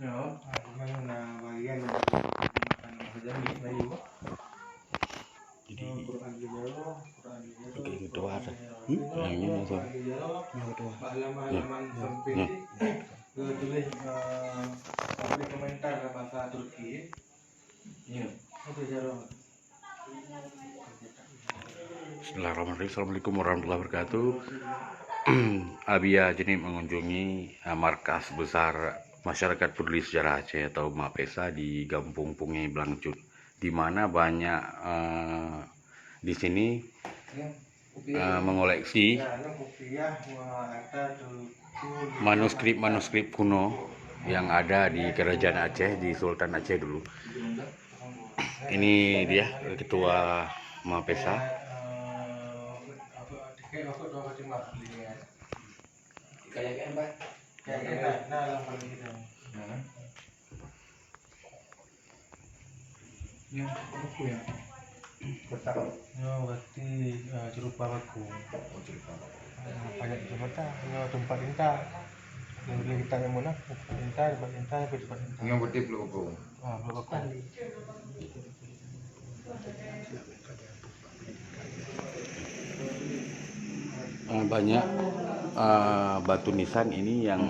No, memang na bagian dari bayu. Jadi Quran Gijero, kayak gitu ada. Ini masuk. Halaman sempit. Tulis publik komentar bahasa Turki. Iya. Itu Gijero. Bismillahirrahmanirrahim. Assalamualaikum warahmatullahi wabarakatuh. Abia Jenip mengunjungi markas besar Masyarakat Peduli Sejarah Aceh atau MAPESA di Kampung Pungi Blangcut, di mana banyak di sini mengoleksi manuskrip kuno yang ada di Kerajaan Aceh, di Sultan Aceh dulu. Ini dia ketua MAPESA. Berarti Curug Babaku. Banyak jembatan, tempat indah. Yang boleh kita yang mana? Tempat indah, tempat indah. Yang berarti belum aku. Belum aku. Banyak batu nisan ini yang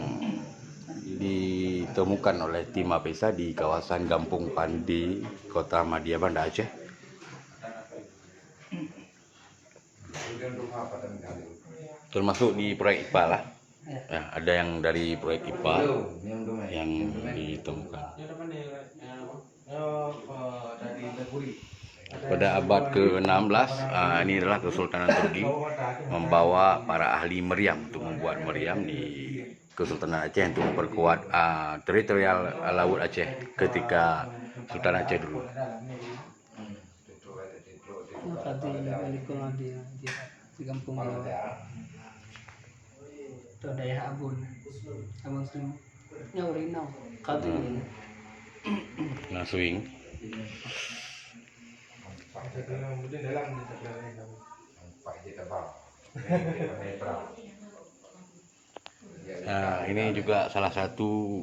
ditemukan oleh tim MAPESA di kawasan Kampung Pandi, Kota Madia, Banda Aceh. Termasuk di proyek IPA lah. Ya, ada yang dari proyek IPA yang ditemukan. Pada abad ke-16, ini adalah Kesultanan Turki membawa para ahli meriam untuk membuat meriam di Kesultanan Aceh untuk memperkuat teritorial laut Aceh ketika Sultan Aceh dulu. Di kampung itu daerah Abun Slim Nyaurino Kati Nasuing. Nah, ini juga salah satu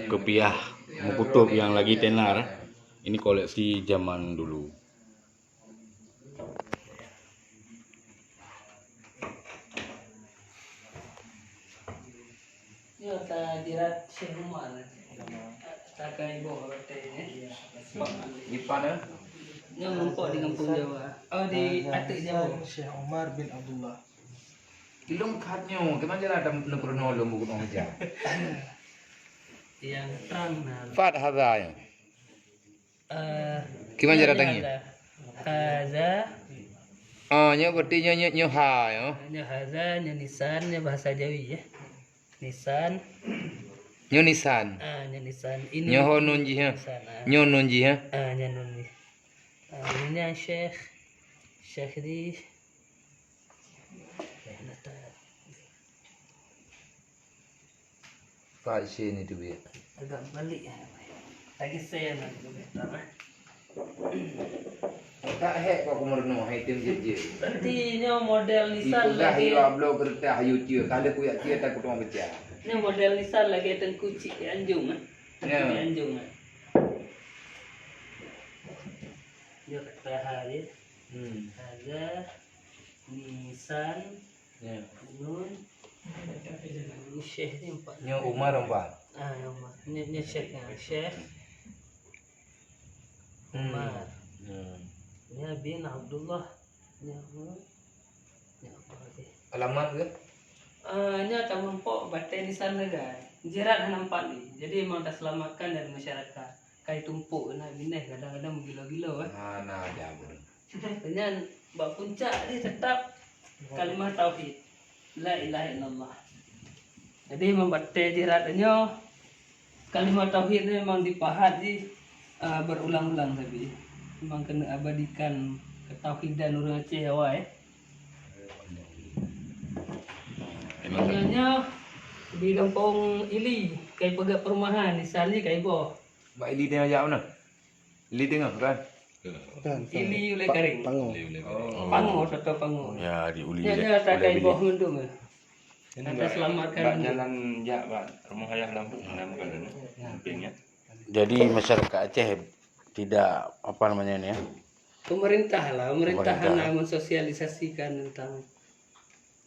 kepiah mukutub yang lagi tenar. Ini koleksi zaman dulu. Ya, saya jirat Syekh Umar. Sakai ibu ini. Ipana? Yang numpuk di kampung Jawa. Oh, di Atik Jawa. Syekh Umar bin Abdullah. Ilung katnyo, kemana jalan ada negrono lembu gunung aja. Yang terang nah. Fat hadza ya. Gimana cara tangi? Haza. Oh, nyo berarti nyo ha ya. Nya haza, nya nisan, nya bahasa Jawi ya. Nisan. Nyo nisan. Nya nisan. Ini. Nyo ho nunji ha. Nyo nunji ha. Nya nunji. Ini Syekh di Pak sini tu dia. agak balik ya. Lagi saya nanti. Tak hek kau kumurno item je. Berarti ini model Nissan Ikulah lagi. hiwa blog kereta hayu tia. Kalau ku yak tia tak kutong kerja. Ini model Nissan lagi tengkuci di Anjung kan? Ya. Di Anjung kan? Dia kata hari. Ada Nissan. Ya. Nun. Ini Syekh ni empat. Nyo Umar empat. Yang Umar. Ini Syekhnya. Syekh Umar. Ini bin Abdullah. Ini apa? Ini apa lagi? Alamat ke? Ini akan mempok batai di sana guys. Jerat nampak ni. Jadi memang dah selamatkan dari masyarakat. Kai tumpuk nak bineh kadang-kadang gila-gila Mana ada pun. Dengan bab puncak dia tetap kalimah tauhid. La ilaha illallah. Jadi memang batai jeratnya kalimah tauhid ni memang dipahat berulang-ulang tapi memang kena abadikan ketauhidan orang Aceh awal Maknanya di kampung Ili, kai pegak perumahan di sana kai boh. Mbak Ili tengah jauh mana? Ili tengah kan? Ili ulai kering. Pangu. Pangu atau pangu. Ya, di uli. Dia tak kai boh ngundung. Kata selamatkan Bak dulu. jalan jak bak rumah ayah lampu nama kalian sampingnya. Jadi masyarakat Aceh tidak apa namanya ini ya, Pemerintah Pemerintah. hanya mensosialisasikan tentang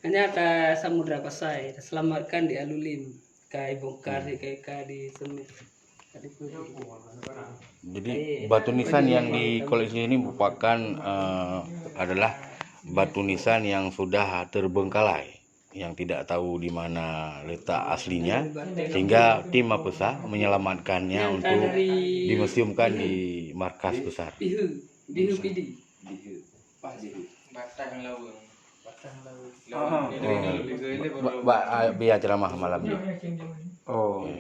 hanya ke Samudra Pasai, selamatkan di Alulim, kai bongkar di di Semit. jadi batu nisan yang dikoleksi ini merupakan adalah batu nisan yang sudah terbengkalai, yang tidak tahu di mana letak aslinya, sehingga tim Mapesa menyelamatkannya untuk dimuseumkan di markas besar. Bihu PD. Batang laut. Biar ceramah malam ini. Oh.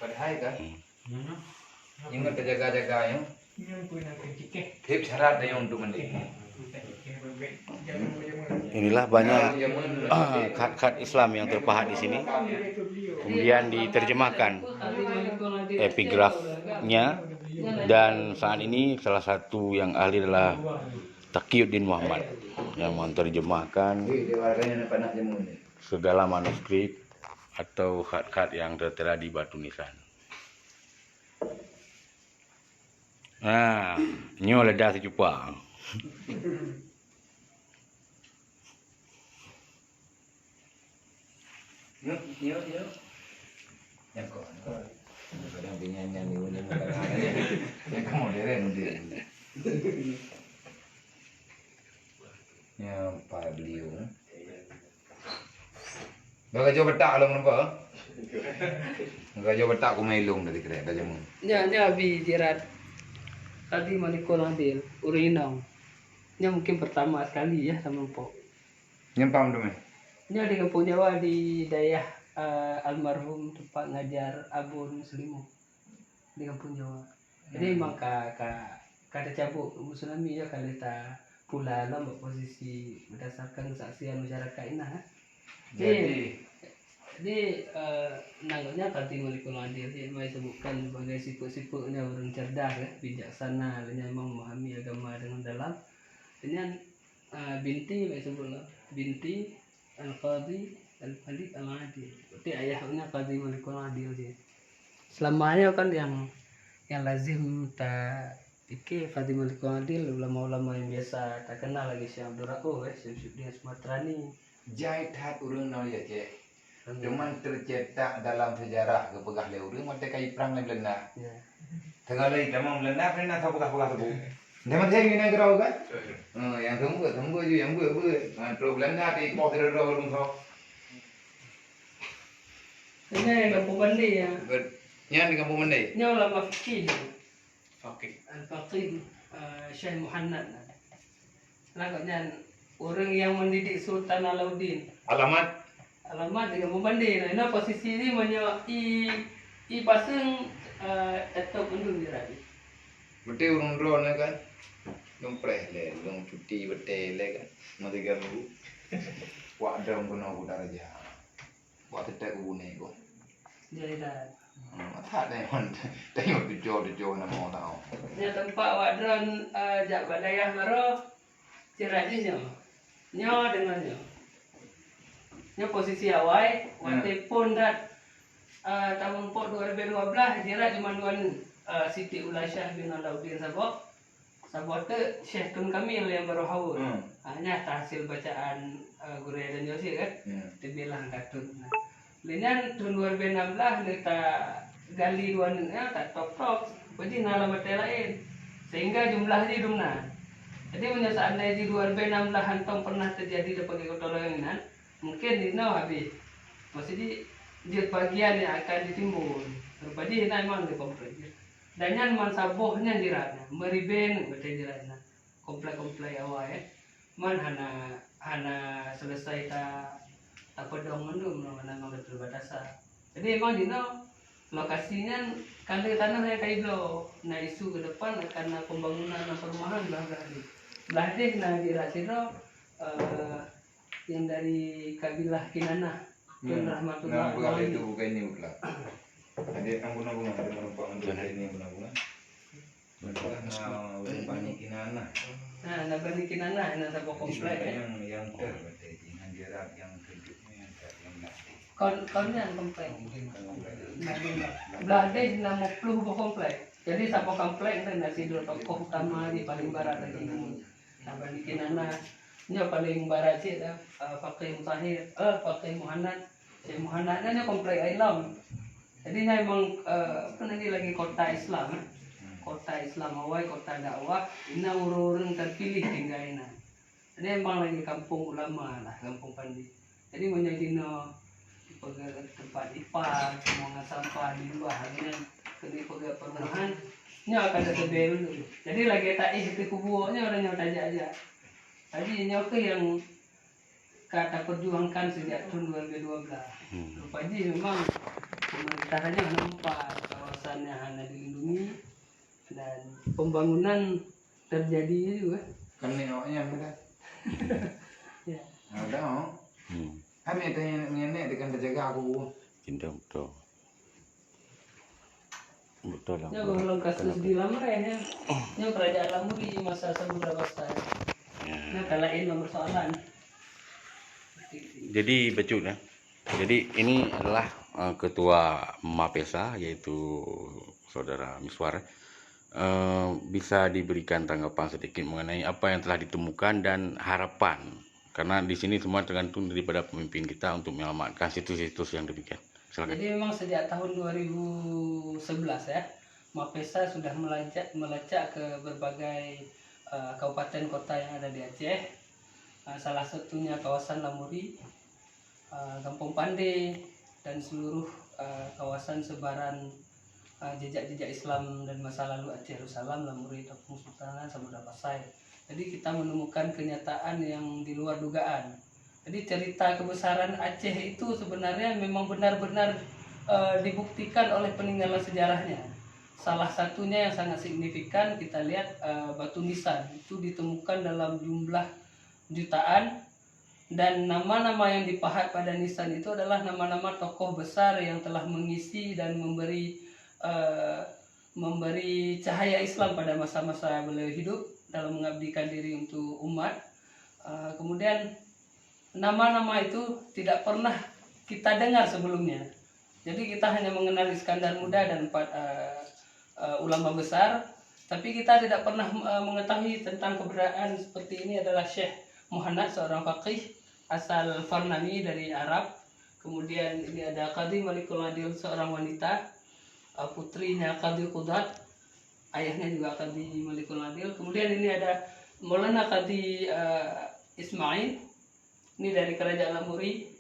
Padahal kan. Ingat jaga-jaga yang. Hip syarat yang untuk mandi. Inilah banyak khat-khat Islam yang terpahat di sini, kemudian diterjemahkan epigrafnya, dan saat ini salah satu yang ahli adalah Taqiyuddin Muhammad yang menerjemahkan segala manuskrip atau khat-khat yang tertera di batu nisan. Nah, nyo ledah secupa. Yuk. Yang kau. Kadang nyanyi ni yang kamu modern dia. Ya, Pak beliau. Gajah betak long nampak? Gajah betak aku melong dari kedai gajah mu. Ya bi jirat. Tadi manikol adil, urinau. Ini mungkin pertama sekali ya sama Mpok. Nyempam tu meh. Ini ada kampung Jawa di daerah almarhum tempat ngajar Abun Selimu di kampung Jawa. Jadi memang kada cabut tsunami ya kalau kita pula dalam posisi berdasarkan kesaksian masyarakat ini. Jadi nanggapnya tadi Malikul Adil yang saya sebutkan sebagai sifat-sifatnya orang cerdas, ya, bijaksana, dan memang memahami agama dengan dalam. Dengan binti, saya sebutlah binti Al-Qadhi Al-Malik Al-Adil. Berarti ayahnya Qadhi Malikul Adil dia. Selamanya kan yang lazim tak pikir Qadhi Malikul Adil, ulama-ulama yang biasa tak kenal lagi Syekh Abdul Rauf, Syamsuddin Sumatrani. Jahit hat urang nol ya cek. Cuman tercetak dalam sejarah kepegah le urang mate kai perang le Belanda. Ya. Tengah lagi demam Belanda pernah tahu pegah-pegah tebu. Demat saya gini gerau kan? Yang tunggu je yang buat. Terus Belanda di pos terus orang so. Ini yang kampung Bandi ya. Yang di kampung Mendai. Ini ulama fikih. Al-Faqih Syekh Muhammad. Naknya orang yang mendidik Sultan Alauddin. Alamat di kampung Bandi. Nah, posisi ini i pasang atau penduduk dirati. Betul urang drone kan? Dompreh le, long cuti betul le kan. Mati galu. Wak dam kena udara aja. Wak tetek kubune ko. Jadi dah. Tak ada yang tengok tujuh nama tahu. Ini tempat wadron jak badayah maro cirajnya. Nyo dengan nyo. Nyo posisi awal, waktu pun dat tahun 2012 jirat di manduan Siti Ulasyah bin Alauddin Sabok. Sabok tu Syekh Tun Kamil yang baru haul. Hanya hasil bacaan guru dan Yosi kan. Dia bilang katun. Lenyan tahun 2016 kita gali dua ya tak top. Jadi nala mata lain. Sehingga jumlahnya dumna. Jadi menyesal di 2016 hantam pernah terjadi dapat kotolongan. Mungkin dino habis. Masih di bagian yang akan ditimbun. Rupanya ini memang di komplek. Dan yang mansabohnya jiratnya, meriben betul jiratnya. Komplek-komplek awal ya. Man hana selesai tak pedong mendung mana memang berbatasan. Jadi memang dino lokasinya kalau tanah yang kayak blo. Nah isu ke depan karena pembangunan perumahan belah deh nah di Rasino yang dari kabilah Kinana Tun Rahmatullah. Nah, itu bukan ini pula. Ada yang guna-guna ada penumpang untuk ini guna-guna. Betul nah banikin anak. Nah, nabalikin anak na sa komplek ya. Yang berarti dengan jarak yang hidupnya yang Kon yan komplek. Belade na mo pluh po komplek. Jadi sa po komplek na si do tokoh utama di paling barat lagi ini. Nabalikin anak. Nya paling barat sih dah Fakih Mutahir, Fakih Muhammad. Si Muhammad na komplek Ailam. Jadi nya emang ini lagi kota Islam. Kota Islam awai, kota dakwah, ina urureng terpilih tinggalnya. Jadi emang lagi kampung ulama lah, kampung Pandi. Jadi menjadi no tempat ipar, mau sampah di luar, dengan kini pegawai perumahan, nya akan ada dulu. Jadi lagi tak isi kubunya orang yang tajak aja. Tadi nya ke yang kata perjuangkan sejak tahun 2012. Lupa ji memang pemerintahannya nampak kawasannya hanya dilindungi. Dan pembangunan terjadi juga. kan neoknya benar. Ya. Ada oh. Kami itu nenek dengan terjaga aku. Cinta betul. Betul lah. Ya belum kasus di Lamre ya. Ya kerajaan Lampung di masa Samudra Basta. Nah kalain nomor persoalan. Jadi betul ya. Jadi ini adalah ketua Mapesa yaitu saudara Miswar. Bisa diberikan tanggapan sedikit mengenai apa yang telah ditemukan dan harapan, karena di sini semua tergantung daripada pemimpin kita untuk menyelamatkan situs-situs yang demikian. Silakan. Jadi memang sejak tahun 2011 ya, Mapesa sudah melacak ke berbagai kabupaten kota yang ada di Aceh. Salah satunya kawasan Lamuri, Kampung Pande, dan seluruh kawasan sebaran jejak-jejak Islam dan masa lalu Aceh Darussalam, Lamuri, Tepung Sultan, Samudra Pasai. Jadi kita menemukan kenyataan yang di luar dugaan. Jadi cerita kebesaran Aceh itu sebenarnya memang benar-benar dibuktikan oleh peninggalan sejarahnya. Salah satunya yang sangat signifikan kita lihat batu nisan itu ditemukan dalam jumlah jutaan, dan nama-nama yang dipahat pada nisan itu adalah nama-nama tokoh besar yang telah mengisi dan memberi cahaya Islam pada masa-masa beliau hidup dalam mengabdikan diri untuk umat. Kemudian nama-nama itu tidak pernah kita dengar sebelumnya. Jadi kita hanya mengenal Iskandar Muda dan 4 ulama besar, tapi kita tidak pernah mengetahui tentang keberadaan seperti ini adalah Syekh Muhammad, seorang faqih asal Farnami dari Arab. Kemudian ini ada Qadhi Malikul Adil, seorang wanita, putrinya Qadhi Qudat, ayahnya juga Qadhi Malikul Adil. Kemudian ini ada Maulana Qadhi Ismail, ini dari kerajaan Lamuri.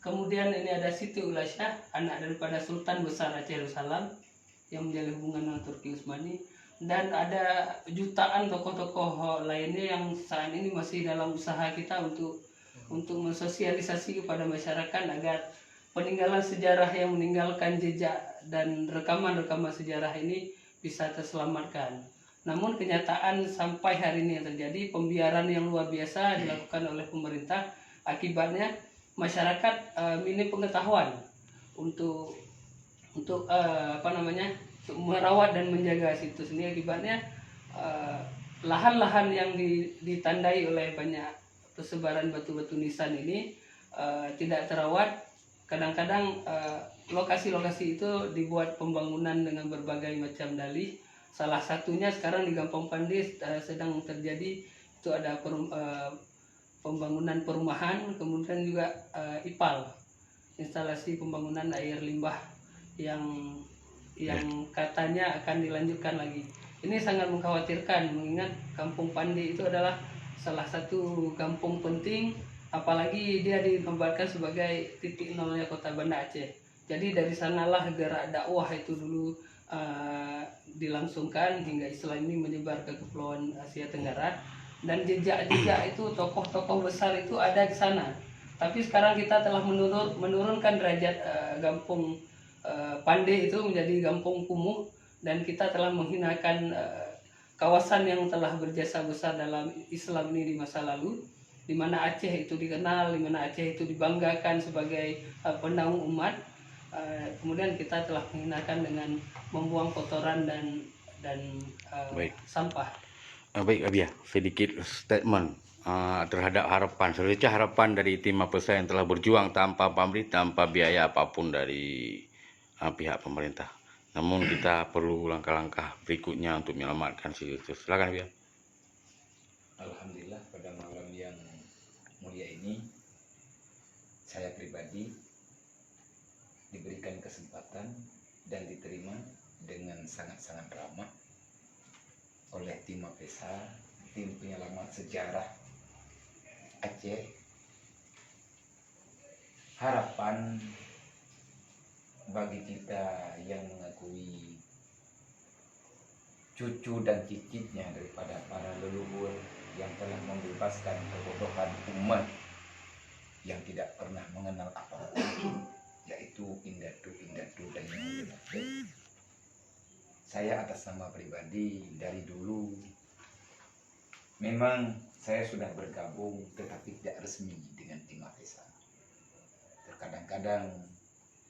Kemudian ini ada Siti Ulasyah, anak daripada Sultan Besar Aceh Darussalam yang menjalin hubungan dengan Turki Utsmani. Dan ada jutaan tokoh-tokoh lainnya yang saat ini masih dalam usaha kita untuk mensosialisasi kepada masyarakat agar peninggalan sejarah yang meninggalkan jejak dan rekaman-rekaman sejarah ini bisa terselamatkan. Namun kenyataan sampai hari ini yang terjadi, pembiaran yang luar biasa dilakukan oleh pemerintah. Akibatnya masyarakat minim pengetahuan untuk merawat dan menjaga situs ini. Akibatnya lahan-lahan yang ditandai oleh banyak persebaran batu-batu nisan ini tidak terawat. Kadang-kadang lokasi-lokasi itu dibuat pembangunan dengan berbagai macam dalih. Salah satunya sekarang di Kampung Pandi sedang terjadi, itu ada pembangunan perumahan, kemudian juga IPAL, instalasi pembangunan air limbah yang katanya akan dilanjutkan lagi. Ini sangat mengkhawatirkan mengingat Kampung Pandi itu adalah salah satu kampung penting, apalagi dia dinobatkan sebagai titik nolnya kota Banda Aceh. Jadi dari sanalah gerak dakwah itu dulu dilangsungkan hingga Islam ini menyebar ke kepulauan Asia Tenggara, dan jejak-jejak itu tokoh-tokoh besar itu ada di sana. Tapi sekarang kita telah menurunkan derajat Kampung Pandi itu menjadi kampung kumuh, dan kita telah menghinakan kawasan yang telah berjasa besar dalam Islam ini di masa lalu, di mana Aceh itu dikenal, di mana Aceh itu dibanggakan sebagai penaung umat. Kemudian kita telah menghinakan dengan membuang kotoran dan dan Baik. sampah. Baik Abia, sedikit statement terhadap harapan, seluruh harapan dari tim Mapesa yang telah berjuang tanpa pamrih, tanpa biaya apapun dari pihak pemerintah. Namun kita perlu langkah-langkah berikutnya untuk menyelamatkan situs. Silakan Abia. Alhamdulillah pada malam yang mulia ini saya pribadi diberikan kesempatan dan diterima dengan sangat-sangat ramah oleh tim Mapesa, tim penyelamat sejarah Aceh. Harapan bagi kita yang mengakui cucu dan cicitnya daripada para leluhur yang telah membebaskan kebodohan umat yang tidak pernah mengenal apapun, yaitu Indatu dan yang lain. Saya atas nama pribadi dari dulu memang saya sudah bergabung tetapi tidak resmi dengan tim Mapesa. Terkadang-kadang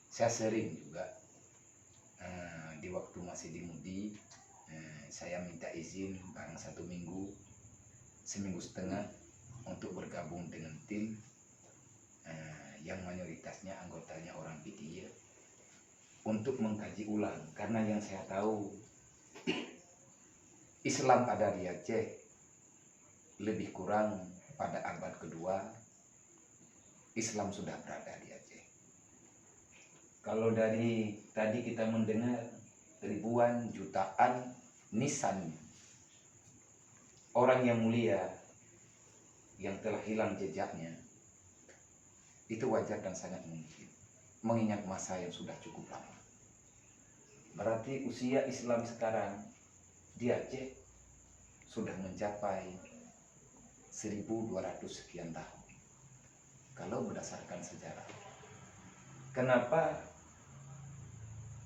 saya sering juga di waktu masih di Mudi saya minta izin barang 1 minggu, seminggu setengah untuk bergabung dengan tim yang mayoritasnya anggotanya orang PDIA untuk mengkaji ulang, karena yang saya tahu Islam ada di Aceh lebih kurang pada abad kedua Islam sudah berada di Aceh. Kalau dari tadi kita mendengar ribuan jutaan nisan orang yang mulia yang telah hilang jejaknya, itu wajar dan sangat mungkin mengingat masa yang sudah cukup lama. Berarti usia Islam sekarang di Aceh sudah mencapai 1200 sekian tahun kalau berdasarkan sejarah. Kenapa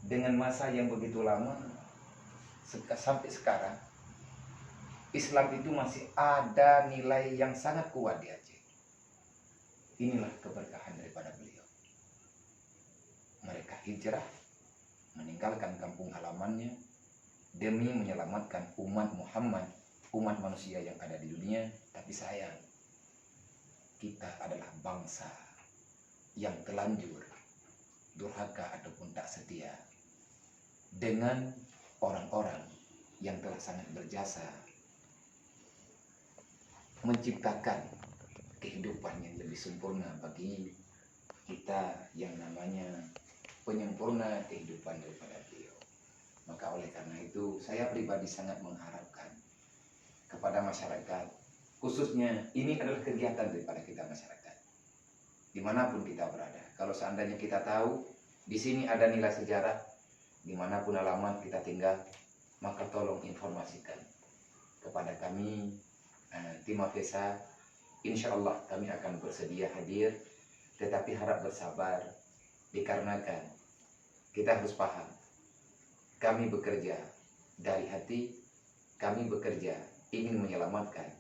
dengan masa yang begitu lama sampai sekarang Islam itu masih ada nilai yang sangat kuat di Aceh? Inilah keberkahan daripada beliau. Mereka hijrah meninggalkan kampung halamannya demi menyelamatkan umat Muhammad, umat manusia yang ada di dunia. Tapi sayang, kita adalah bangsa yang telanjur, durhaka ataupun tak setia dengan orang-orang yang telah sangat berjasa menciptakan kehidupan yang lebih sempurna bagi kita yang namanya penyempurna kehidupan daripada beliau. Maka oleh karena itu saya pribadi sangat mengharapkan kepada masyarakat, khususnya ini adalah kegiatan daripada kita masyarakat dimanapun kita berada. Kalau seandainya kita tahu di sini ada nilai sejarah, dimanapun alamat kita tinggal, maka tolong informasikan kepada kami tim Mapesa. Insya Allah kami akan bersedia hadir, tetapi harap bersabar dikarenakan kita harus paham, kami bekerja dari hati, kami bekerja ingin menyelamatkan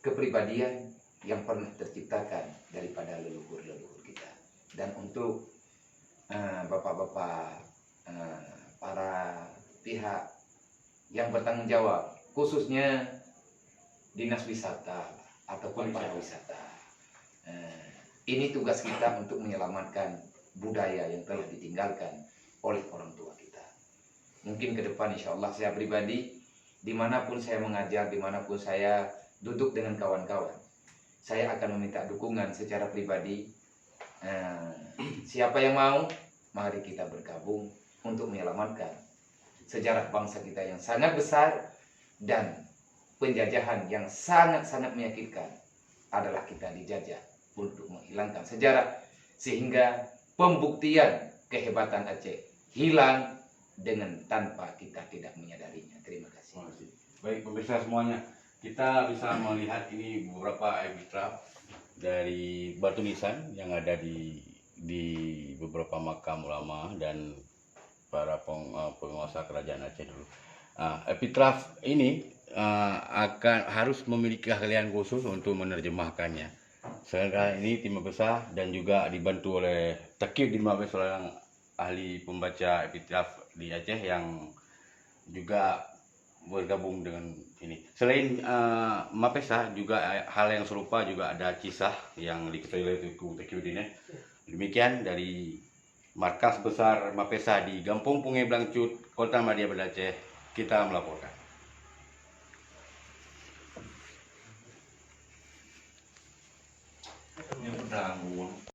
kepribadian yang pernah terciptakan daripada leluhur-leluhur kita. Dan untuk bapak-bapak para pihak yang bertanggung jawab, khususnya dinas wisata ataupun pariwisata, ini tugas kita untuk menyelamatkan budaya yang telah ditinggalkan oleh orang tua kita. Mungkin ke depan insya Allah saya pribadi, dimanapun saya mengajar, dimanapun saya duduk dengan kawan-kawan, saya akan meminta dukungan secara pribadi. Siapa yang mau, mari kita bergabung untuk menyelamatkan sejarah bangsa kita yang sangat besar, dan penjajahan yang sangat-sangat menyakitkan adalah kita dijajah untuk menghilangkan sejarah, sehingga pembuktian kehebatan Aceh hilang dengan tanpa kita tidak menyadarinya. Terima kasih. Baik pemirsa semuanya, kita bisa melihat ini beberapa epitaf dari batu nisan yang ada di beberapa makam ulama dan para penguasa kerajaan Aceh dulu. Epitaf ini akan harus memiliki keahlian khusus untuk menerjemahkannya. Sekarang ini tim Mapesa dan juga dibantu oleh Takir di Mapesa, seorang ahli pembaca epitaf di Aceh yang juga bergabung dengan ini. Selain Mapesa juga hal yang serupa juga ada Cisah yang diketahui oleh Tuku Tekiudin. Demikian dari markas besar Mapesa di Gampung Pungai Blangcut, Kota Madya Banda Aceh, kita melaporkan. Yang pedang